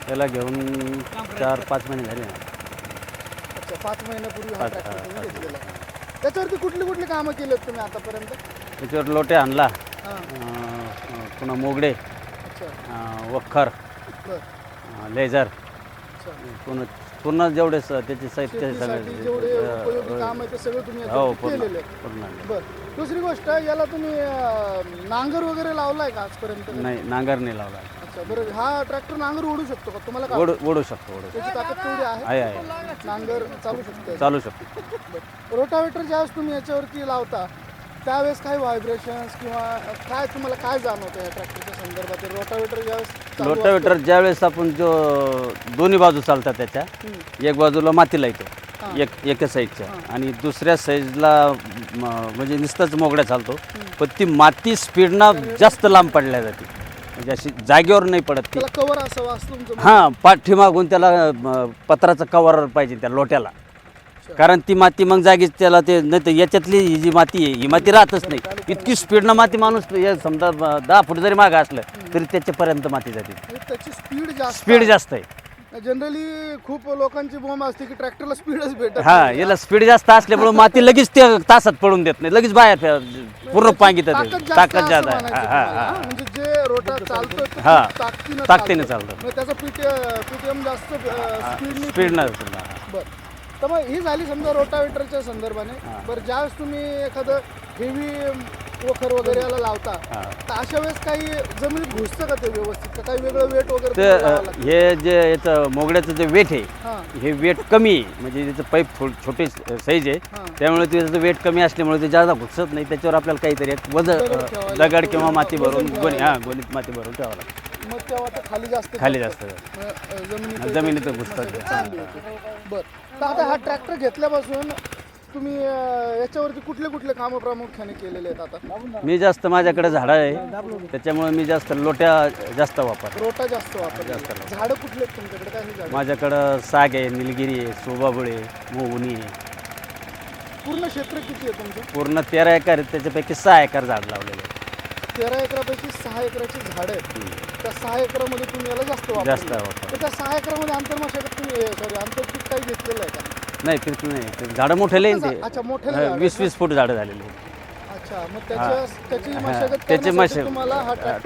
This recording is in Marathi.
त्याला घेऊन 4-5 महिने झाले ना. अच्छा, 5 महिन्यापूर्वी हा पाच- ट्रॅक्टर हा, तुम्ही पाच- घेतलेला आहे. त्याच्यावरती कुठली कुठली कामं केलेत तुम्ही आतापर्यंत? त्याच्यावर लोटे आणला, हां. पुन्हा मोगडे, अच्छा. वखर, बरं. लेझर, अच्छा. पूर्ण पूर्ण जेवढे त्याचे साहित्य शेतीसाठी जेवढे उपयोगी काम आहे ते सगळं तुम्ही हो याच्यावरती पूर्ण केलेलं आहे. पूर्ण. बरं. दुसरी गोष्ट, याला तुम्ही नांगर वगैरे लावलाय का आजपर्यंत? नाही, नांगर नाही लावला. अच्छा, बरं. हा ट्रॅक्टर नांगर ओढू शकतो का? तुम्हाला काय ओढू शकतो. त्याची ताकद तेवढी आहे आहे? आहे नांगर चालू शकतो? चालू शकतो. रोटावेटर ज्यावेळेस तुम्ही याच्यावरती लावता त्यावेळेस काही व्हायब्रेशन्स किंवा काय तुम्हाला काय जाणवतं या ट्रॅक्टरच्या संदर्भात? रोटावेटर ज्यावेळेस चालू असतं- रोटावेटर ज्यावेळेस आपण जो दोन्ही बाजू चालतात त्याच्या, हम्म. एक बाजूला मातीला येतो, हां. एका साईडच्या, हां. आणि दुसऱ्या साईडला म्हणजे नुसतंच मोगड्या चालतो, पण ती माती स्पीडनं जास्त लांब पडल्या जाते, म्हणजे अशी जागेवर नाही पडत ती. त्याला कव्हर असावं असं तुमचं म्हणणं? हां, पाठीमागून त्याला पत्राचं कवर पाहिजे त्या लोट्याला, कारण ती माती मग जागीच त्याला ते नाही तर याच्यातली ही जी माती आहे ही माती राहतच नाही. इतकी स्पीडनं माती माणूस समजा 10 फूट जरी मागं असलं तरी त्याच्यापर्यंत माती जाते. म्हणजे त्याची स्पीड जास्त आहे. जनरली खूप लोकांची बोंब असते की ट्रॅक्टरला स्पीडच भेटत हा, नाही. याला स्पीड जास्त असल्यामुळे माती लगेच ते तासात पडून देत नाही, लगेच बाहेर पूर्ण पांगीत ताकद जास्त ताकद असं जास्त म्हणायचं आहे. तुम्हाला, हा? म्हणजे जे रोटा चालतं ते हा. खूप ताकदीनं ताकदीनं चालतं. चालतं. म्हणजे त्याचा पीटीएम जास्त स्पीड स्पीड. नाही. बरं. तर मग ही झाली समजा रोटावेटरच्या संदर्भाने. बरं, ज्यावेळेस तुम्ही एखादं हेवी वखर वगैरे याला लावता तर अशा वेळेस काही जमिनीत घुसतं का ते व्यवस्थित, का काही वेगळं वेट वगैरे ते तुम्हाला लावावं लागतं? हे जे याचं मोगड्याचं जे वेट आहे हां. हे वेट कमी आहे, म्हणजे त्याचं पाईप छोटी साईज आहे, हां. त्यामुळे त्याचं वेट कमी असल्यामुळे ते जास्त घुसत नाही. त्याच्यावर आपल्याला काहीतरी एक दगड ठेवायला दगड लागतो, किंवा माती वजन भरून ठेवायला गोणीत माती भरून ठेवावं लागतं. मग तेव्हा ते खाली जास्त खाली जातं. जास्त जमिनीत जमिनीत घुसतात. चांगली होते. बरं. तर आता हा ट्रॅक्टर घेतल्यापासून तुम्ही याच्यावरती कुठले कुठले कामं प्रामुख्याने केलेले आहेत आता? मी जास्त माझ्याकडे झाडं आहे, त्याच्यामुळे मी जास्त लोट्या जास्त वापरतो. रोटा जास्त वापर. जास्त. झाडं कुठले आहेत तुमच्याकडे? काय झाड? माझ्याकडं साग आहे, निलगिरी आहे, सोबाबुळे आहे, मोहनी आहे. पूर्ण क्षेत्र किती आहे तुमचं? पूर्ण 13 एकर आहे, त्याच्यापैकी 6 एकर झाड लावलेले आहे. 13 एकरापैकी 6 एकराची झाडं आहेत. त्या 6 एकरामध्ये तुम्ही याला जास्त जास्त वापर. वापर. तर त्या 6 एकरामध्ये आंतरमशागत तुम्ही आंतरपीक काही घेतलेलं आहे का? नाही, पीक नाही, ते झाडं मोठेले आहे ते. अच्छा, मोठ्याला झाडं आहेत 20-20 फूट झाडं झालेली आहेत. अच्छा, मग त्याची हां. मशागत त्याची करण्यासाठी मशागत तुम्हाला हा ट्रॅक्टर